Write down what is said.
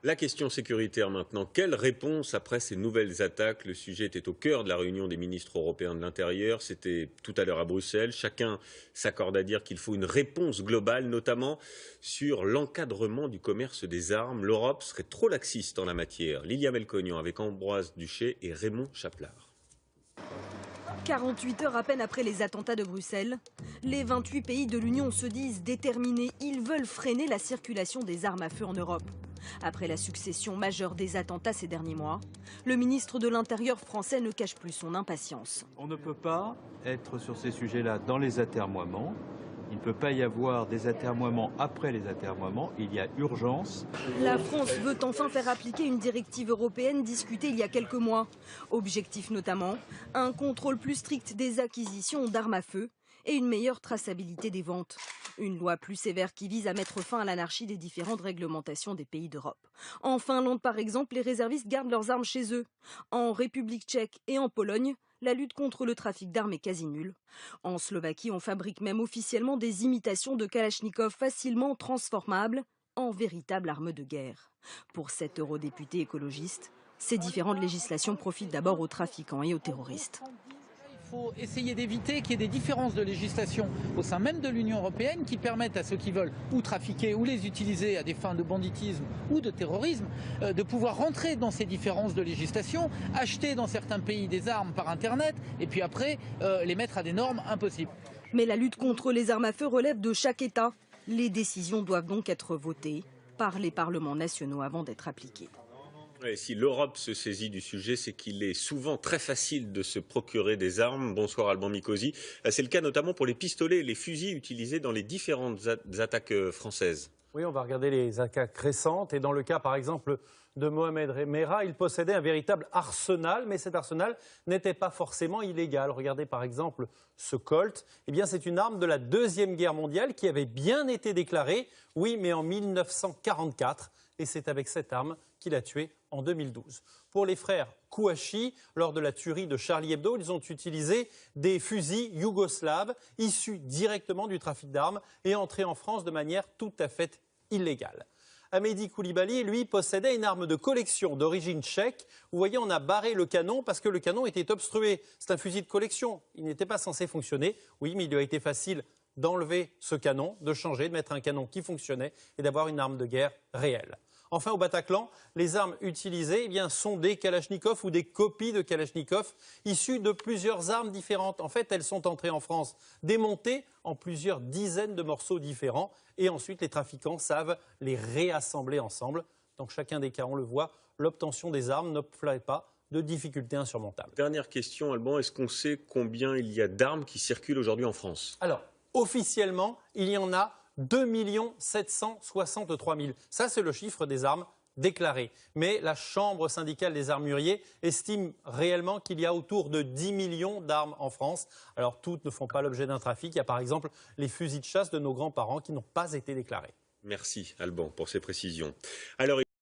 La question sécuritaire maintenant. Quelle réponse après ces nouvelles attaques? Le sujet était au cœur de la réunion des ministres européens de l'Intérieur. C'était tout à l'heure à Bruxelles. Chacun s'accorde à dire qu'il faut une réponse globale, notamment sur l'encadrement du commerce des armes. L'Europe serait trop laxiste en la matière. Lilia Melconian avec Ambroise Duché et Raymond Chaplard. 48 heures à peine après les attentats de Bruxelles, les 28 pays de l'Union se disent déterminés. Ils veulent freiner la circulation des armes à feu en Europe. Après la succession majeure des attentats ces derniers mois, le ministre de l'Intérieur français ne cache plus son impatience. On ne peut pas être sur ces sujets-là dans les atermoiements. Il ne peut pas y avoir des atermoiements après les atermoiements. Il y a urgence. La France veut enfin faire appliquer une directive européenne discutée il y a quelques mois. Objectif notamment, un contrôle plus strict des acquisitions d'armes à feu et une meilleure traçabilité des ventes. Une loi plus sévère qui vise à mettre fin à l'anarchie des différentes réglementations des pays d'Europe. En Finlande, par exemple, les réservistes gardent leurs armes chez eux. En République tchèque et en Pologne, la lutte contre le trafic d'armes est quasi nulle. En Slovaquie, on fabrique même officiellement des imitations de Kalachnikov facilement transformables en véritables armes de guerre. Pour cet eurodéputé écologiste, ces différentes législations profitent d'abord aux trafiquants et aux terroristes. Il faut essayer d'éviter qu'il y ait des différences de législation au sein même de l'Union européenne qui permettent à ceux qui veulent ou trafiquer ou les utiliser à des fins de banditisme ou de terrorisme de pouvoir rentrer dans ces différences de législation, acheter dans certains pays des armes par Internet et puis après les mettre à des normes impossibles. Mais la lutte contre les armes à feu relève de chaque État. Les décisions doivent donc être votées par les parlements nationaux avant d'être appliquées. Et si l'Europe se saisit du sujet, c'est qu'il est souvent très facile de se procurer des armes. Bonsoir Alban Mikosi. C'est le cas notamment pour les pistolets et les fusils utilisés dans les différentes attaques françaises. Oui, on va regarder les attaques récentes. Et dans le cas, par exemple, de Mohamed Merah, il possédait un véritable arsenal, mais cet arsenal n'était pas forcément illégal. Regardez par exemple ce Colt. Eh bien, c'est une arme de la Deuxième Guerre mondiale qui avait bien été déclarée, oui, mais en 1944. Et c'est avec cette arme qu'il a tué en 2012. Pour les frères Kouachi, lors de la tuerie de Charlie Hebdo, ils ont utilisé des fusils yougoslaves issus directement du trafic d'armes et entrés en France de manière tout à fait illégale. Hamedi Koulibaly, lui, possédait une arme de collection d'origine tchèque. Vous voyez, on a barré le canon parce que le canon était obstrué. C'est un fusil de collection. Il n'était pas censé fonctionner. Oui, mais il lui a été facile d'enlever ce canon, de changer, de mettre un canon qui fonctionnait et d'avoir une arme de guerre réelle. Enfin, au Bataclan, les armes utilisées sont des Kalachnikov ou des copies de Kalachnikov issues de plusieurs armes différentes. En fait, elles sont entrées en France démontées en plusieurs dizaines de morceaux différents et ensuite les trafiquants savent les réassembler ensemble. Dans chacun des cas, on le voit, l'obtention des armes n'offre pas de difficultés insurmontables. Dernière question, Alban, est-ce qu'on sait combien il y a d'armes qui circulent aujourd'hui en France? Alors, officiellement, il y en a 2 763 000. Ça, c'est le chiffre des armes déclarées. Mais la Chambre syndicale des armuriers estime réellement qu'il y a autour de 10 millions d'armes en France. Alors, toutes ne font pas l'objet d'un trafic. Il y a par exemple les fusils de chasse de nos grands-parents qui n'ont pas été déclarés. Merci, Alban, pour ces précisions. Alors,